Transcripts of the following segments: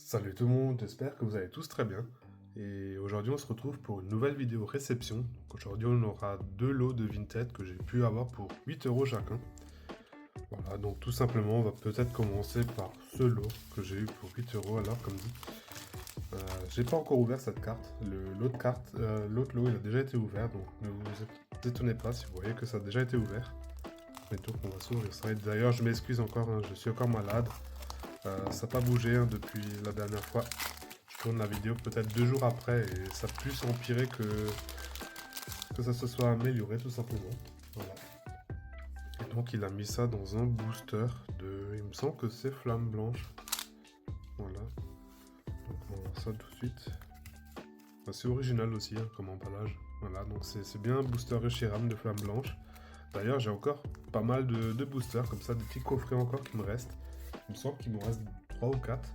Salut tout le monde, j'espère que vous allez tous très bien. Et aujourd'hui on se retrouve pour une nouvelle vidéo réception. Donc aujourd'hui on aura deux lots de Vinted que j'ai pu avoir pour 8 euros chacun. Voilà, donc tout simplement on va peut-être commencer par ce lot que j'ai eu pour 8 euros alors comme dit. J'ai pas encore ouvert cette carte. L'autre lot il a déjà été ouvert, donc ne vous étonnez pas si vous voyez que ça a déjà été ouvert. Et donc on va s'ouvrir ça. Et d'ailleurs je m'excuse encore, hein, je suis encore malade. Ça n'a pas bougé hein, depuis la dernière fois. Je tourne la vidéo peut-être 2 jours après et ça a plus empiré que ça se soit amélioré tout simplement. Voilà. Et donc il a mis ça dans un booster de... Il me semble que c'est Flamme Blanche. Voilà. Donc on va voir ça tout de suite. C'est original aussi hein, comme emballage. Voilà, donc c'est bien un booster Reshiram de Flamme Blanche. D'ailleurs j'ai encore pas mal de boosters comme ça, des petits coffrets encore qui me restent. Il me semble qu'il me reste 3 ou 4.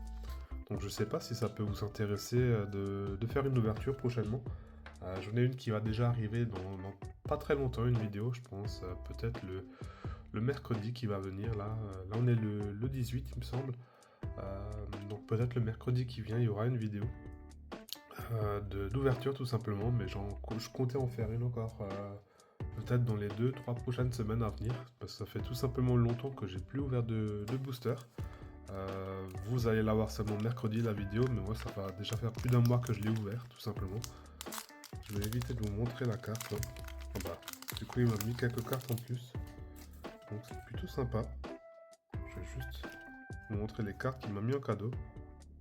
Donc je sais pas si ça peut vous intéresser de faire une ouverture prochainement. J'en ai une qui va déjà arriver dans pas très longtemps, une vidéo je pense, peut-être le mercredi qui va venir là. Là on est le 18 il me semble. Donc peut-être le mercredi qui vient il y aura une vidéo d'ouverture tout simplement, mais je comptais en faire une encore peut-être dans les 2-3 prochaines semaines à venir, parce que ça fait tout simplement longtemps que j'ai plus ouvert de booster. Vous allez l'avoir seulement mercredi la vidéo, mais moi ça va déjà faire plus d'un mois que je l'ai ouvert tout simplement. Je vais éviter de vous montrer la carte. Hein. Ah bah, du coup il m'a mis quelques cartes en plus, donc c'est plutôt sympa. Je vais juste vous montrer les cartes qu'il m'a mis en cadeau.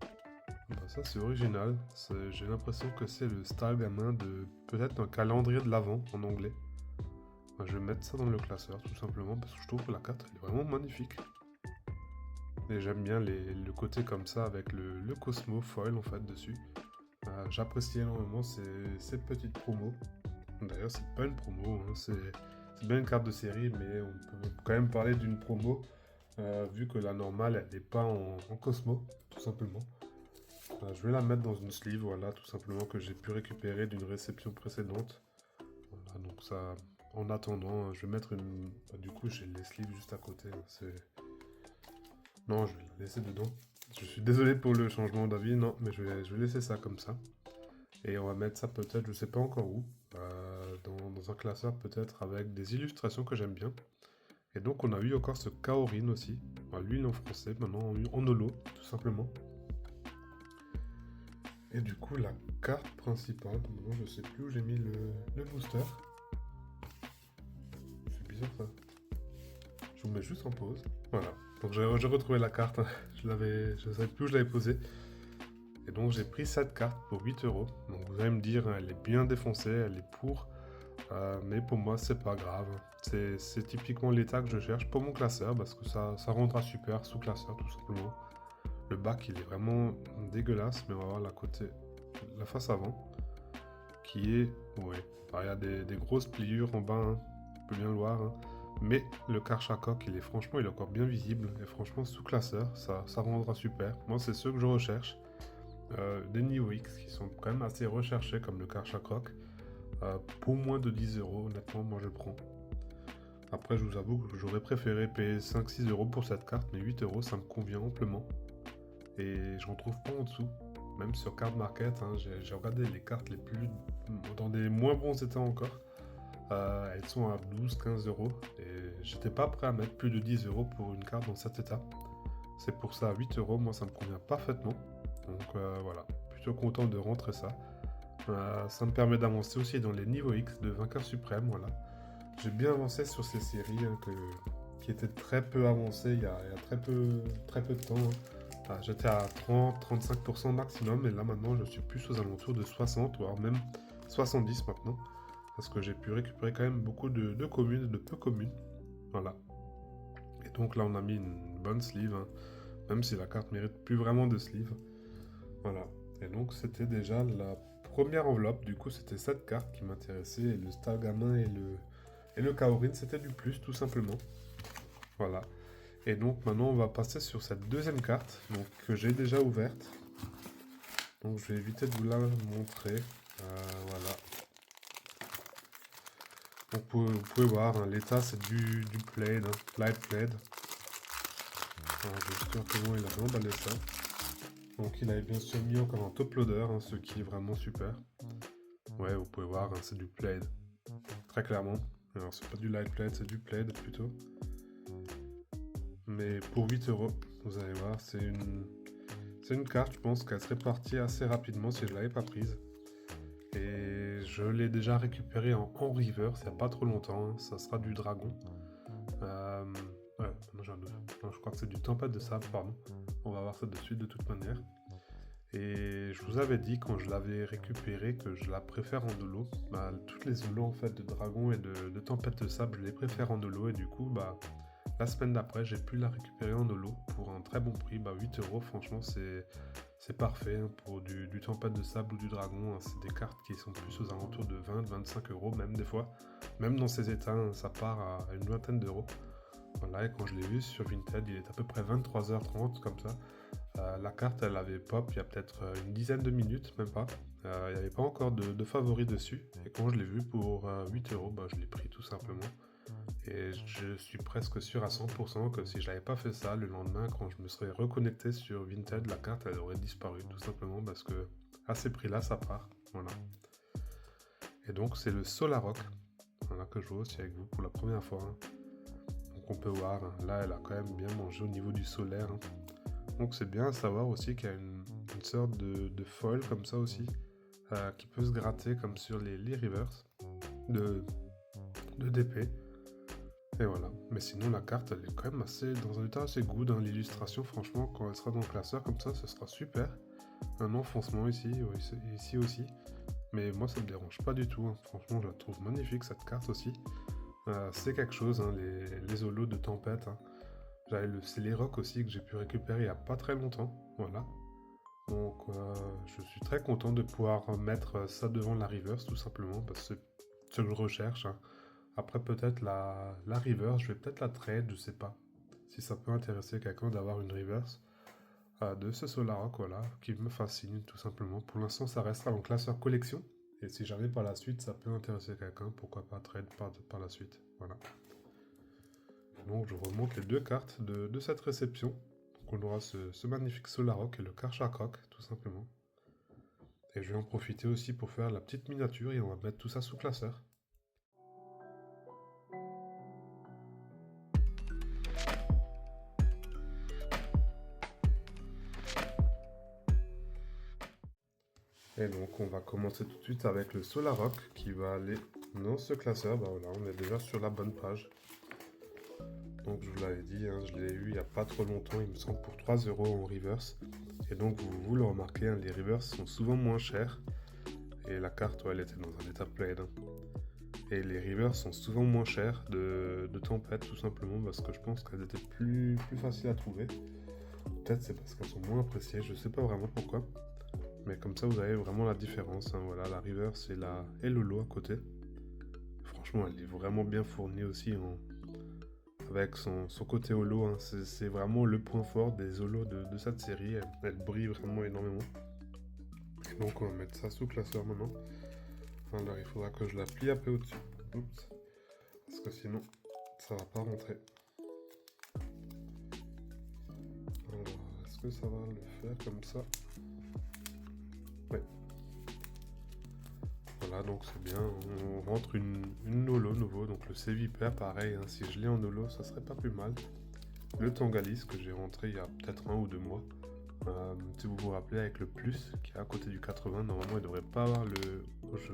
Bah, ça c'est original, j'ai l'impression que c'est le style gamin de peut-être un calendrier de l'Avent en anglais. Bah, je vais mettre ça dans le classeur tout simplement parce que je trouve que la carte elle est vraiment magnifique. Et j'aime bien le côté comme ça avec le Cosmo foil en fait dessus. J'apprécie énormément ces petites promos. D'ailleurs c'est pas une promo, hein, c'est bien une carte de série, mais on peut quand même parler d'une promo vu que la normale elle n'est pas en Cosmo tout simplement. Je vais la mettre dans une sleeve, voilà, tout simplement que j'ai pu récupérer d'une réception précédente. Voilà, donc ça, en attendant, je vais mettre une... Bah, du coup, j'ai les sleeves juste à côté. Hein, non, je vais la laisser dedans. Je suis désolé pour le changement d'avis, non, mais je vais laisser ça comme ça. Et on va mettre ça peut-être, je sais pas encore où, dans un classeur peut-être avec des illustrations que j'aime bien. Et donc on a eu encore ce Kaorin aussi. Enfin, lui il est en français, maintenant en holo, tout simplement. Et du coup la carte principale, maintenant je sais plus où j'ai mis le booster. C'est bizarre ça. Je vous mets juste en pause. Voilà. Donc j'ai retrouvé la carte. Je ne savais plus où je l'avais posée. Et donc j'ai pris cette carte pour 8 euros. Donc vous allez me dire, elle est bien défoncée, elle est pour. Mais pour moi, c'est pas grave. C'est typiquement l'état que je cherche pour mon classeur parce que ça rendra super sous classeur tout simplement. Le bac, il est vraiment dégueulasse, mais on va voir la face avant qui est. Ouais, il y a des grosses pliures en bas, hein. On peut bien le voir. Hein. Mais le Karchakok, il est encore bien visible. Et franchement, sous classeur, ça rendra super. Moi, c'est ce que je recherche. Des niveaux X qui sont quand même assez recherchés comme le Karchakok. Pour moins de 10 euros, honnêtement, moi je prends. Après, je vous avoue que j'aurais préféré payer 5-6 euros pour cette carte, mais 8 euros, ça me convient amplement. Et je ne retrouve pas en dessous. Même sur Card Market, hein, j'ai regardé les cartes les plus. Dans des moins bons états encore. Elles sont à 12-15 euros. Et j'étais pas prêt à mettre plus de 10 euros pour une carte dans cet état. C'est pour ça, à 8 euros, moi ça me convient parfaitement. Donc voilà, plutôt content de rentrer ça. Ça me permet d'avancer aussi dans les niveaux X de vainqueur suprême, voilà. J'ai bien avancé sur ces séries hein, qui étaient très peu avancées il y a très peu de temps. Hein. J'étais à 30-35% maximum et là maintenant je suis plus aux alentours de 60 voire même 70 maintenant. Parce que j'ai pu récupérer quand même beaucoup de communes, de peu communes. Voilà. Et donc là on a mis une bonne sleeve, hein, même si la carte mérite plus vraiment de sleeve. Voilà. Et donc c'était déjà la première enveloppe, du coup c'était cette carte qui m'intéressait, et le Stargamin et le Kaorin c'était du plus tout simplement. Voilà. Et donc maintenant on va passer sur cette deuxième carte, donc que j'ai déjà ouverte. Donc je vais éviter de vous la montrer. Voilà. Donc vous pouvez voir, hein, l'état c'est du plaid, hein, light plaid. Alors, je vais juste voir comment il a emballé ça. Donc il avait bien sûr mis encore en top loader, hein, ce qui est vraiment super. Ouais, vous pouvez voir, hein, c'est du plaid. Très clairement. Alors c'est pas du light plaid, c'est du plaid plutôt. Mais pour 8 euros, vous allez voir, c'est une carte, je pense qu'elle serait partie assez rapidement si je l'avais pas prise. Et je l'ai déjà récupérée en reverse il n'y a pas trop longtemps, hein. Ça sera du dragon. Ouais, non, j'ai un doute. Non, je crois que c'est du tempête de sable, pardon. On va voir ça de suite de toute manière. Et je vous avais dit quand je l'avais récupérée que je la préfère en holo. Bah, toutes les holos en fait de dragon et de tempête de sable, je les préfère en holo. Et du coup, bah, la semaine d'après, j'ai pu la récupérer en holo pour un très bon prix. Bah, 8 euros, franchement, c'est parfait hein, pour du tempête de sable ou du dragon. Hein. C'est des cartes qui sont plus aux alentours de 20-25 euros, même des fois. Même dans ces états, hein, ça part à une vingtaine d'euros. Voilà, et quand je l'ai vu sur Vinted, il est à peu près 23h30 comme ça. La carte, elle avait pop il y a peut-être une dizaine de minutes, même pas. Il n'y avait pas encore de favoris dessus. Et quand je l'ai vu pour 8 euros, bah, je l'ai pris tout simplement. Et je suis presque sûr à 100% que si je n'avais pas fait ça, le lendemain, quand je me serais reconnecté sur Vinted, la carte, elle aurait disparu tout simplement parce que à ces prix-là, ça part. Voilà. Et donc, c'est le Solarok, voilà, que je vois aussi avec vous pour la première fois. Hein. Donc, on peut voir, hein, là, elle a quand même bien mangé au niveau du solaire. Hein. Donc c'est bien à savoir aussi qu'il y a une sorte de foil comme ça aussi, qui peut se gratter comme sur les reverse de DP. Et voilà. Mais sinon la carte elle est quand même dans un état assez good. Hein. L'illustration franchement quand elle sera dans le classeur comme ça, ce sera super. Un enfoncement ici aussi. Mais moi ça me dérange pas du tout. Hein. Franchement je la trouve magnifique cette carte aussi. C'est quelque chose, hein, les holos de tempête. Hein. C'est les rocks aussi que j'ai pu récupérer il n'y a pas très longtemps, voilà. Donc je suis très content de pouvoir mettre ça devant la reverse tout simplement parce que c'est ce que je recherche. Hein. Après peut-être la reverse, je vais peut-être la trade, je sais pas. Si ça peut intéresser quelqu'un d'avoir une reverse de ce Solarok, voilà, qui me fascine tout simplement. Pour l'instant ça restera en classeur collection. Et si jamais par la suite ça peut intéresser quelqu'un, pourquoi pas trade par la suite, voilà. Donc je remonte les deux cartes de cette réception. Donc on aura ce magnifique Solarok et le Karchak Rock, tout simplement. Et je vais en profiter aussi pour faire la petite miniature et on va mettre tout ça sous classeur. Et donc on va commencer tout de suite avec le Solarok qui va aller dans ce classeur. Bah voilà, on est déjà sur la bonne page. Donc je vous l'avais dit, hein, je l'ai eu il n'y a pas trop longtemps, il me semble pour 3 euros en reverse. Et donc vous le remarquez, hein, les reverse sont souvent moins chers. Et la carte, ouais, elle était dans un état plaid. Hein. Et les reverse sont souvent moins chers de tempête, tout simplement parce que je pense qu'elles étaient plus faciles à trouver. Peut-être c'est parce qu'elles sont moins appréciées, je sais pas vraiment pourquoi. Mais comme ça, vous avez vraiment la différence. Hein. Voilà, la reverse et le lot à côté. Franchement, elle est vraiment bien fournie aussi avec son côté holo. Hein. C'est vraiment le point fort des holos de cette série. Elle brille vraiment énormément. Et donc, on va mettre ça sous classeur maintenant. Alors, il faudra que je la plie un peu au-dessus. Oups. Parce que sinon, ça va pas rentrer. Alors, est-ce que ça va le faire comme ça? Ouais. Voilà, donc c'est bien. On rentre une holo nouveau. Donc le C-Viper, pareil. Hein, si je l'ai en holo, ça serait pas plus mal. Le Tangalis que j'ai rentré il y a peut-être 1 ou 2 mois. Si vous vous rappelez avec le plus qui est à côté du 80, normalement il devrait pas avoir le...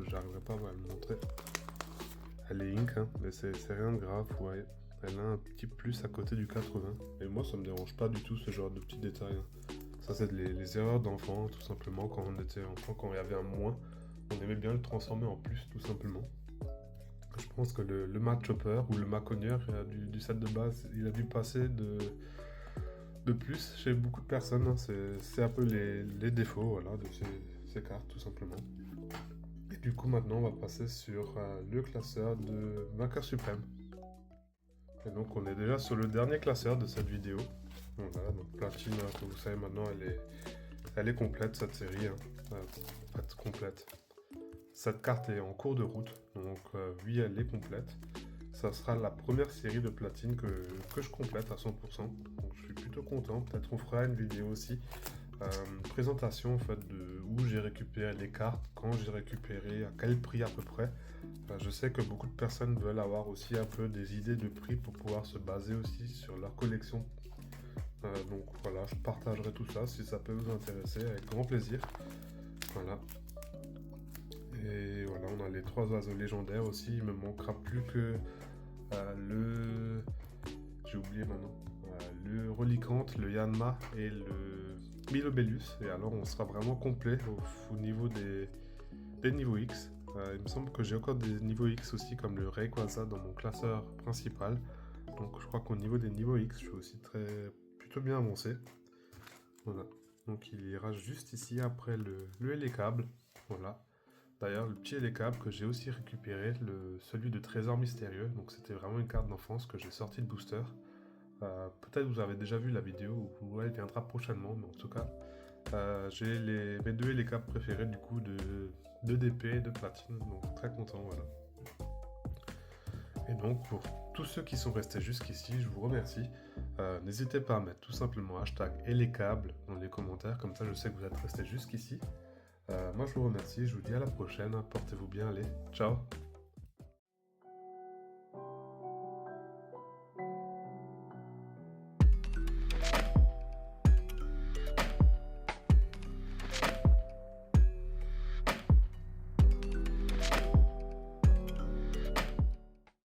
J'arriverai pas à le montrer. Elle est ink, hein, mais c'est rien de grave, ouais. Elle a un petit plus à côté du 80. Et moi ça me dérange pas du tout ce genre de petits détails. Hein. Ça c'est les erreurs d'enfant, tout simplement. Quand on était enfant, quand il y avait un moins, on aimait bien le transformer en plus, tout simplement. Je pense que le Mat Chopper ou le Maconier du set de base, il a dû passer de plus chez beaucoup de personnes. Hein. C'est un peu les défauts voilà, de ces cartes, tout simplement. Et du coup, maintenant, on va passer sur le classeur de vainqueur suprême. Et donc, on est déjà sur le dernier classeur de cette vidéo. Voilà, donc Platine, comme vous savez maintenant, elle est complète, cette série. Hein. En fait, complète. Cette carte est en cours de route, donc oui, elle est complète. Ça sera la première série de platine que je complète à 100%. Donc je suis plutôt content. Peut-être on fera une vidéo aussi présentation en fait de où j'ai récupéré les cartes, quand j'ai récupéré, à quel prix à peu près. Je sais que beaucoup de personnes veulent avoir aussi un peu des idées de prix pour pouvoir se baser aussi sur leur collection. Donc voilà, je partagerai tout ça si ça peut vous intéresser avec grand plaisir. Voilà. Et voilà, on a les 3 oiseaux légendaires aussi. Il me manquera plus que le... J'ai oublié maintenant. Le Reliquante, le Yanma et le Milobellus. Et alors on sera vraiment complet au niveau des niveaux X. Il me semble que j'ai encore des niveaux X aussi comme le Rayquaza dans mon classeur principal. Donc je crois qu'au niveau des niveaux X, je suis aussi plutôt bien avancé. Voilà. Donc il ira juste ici après le Hélicable. Voilà. D'ailleurs, le petit Hélicable que j'ai aussi récupéré, celui de Trésor Mystérieux. Donc c'était vraiment une carte d'enfance que j'ai sortie de booster. Peut-être vous avez déjà vu la vidéo, ou elle viendra prochainement, mais en tout cas, j'ai mes 2 Hélicables préférés du coup de DP et de platine, donc très content, voilà. Et donc pour tous ceux qui sont restés jusqu'ici, je vous remercie. N'hésitez pas à mettre tout simplement hashtag Hélicable dans les commentaires, comme ça je sais que vous êtes restés jusqu'ici. Moi je vous remercie, je vous dis à la prochaine, portez-vous bien, allez, ciao!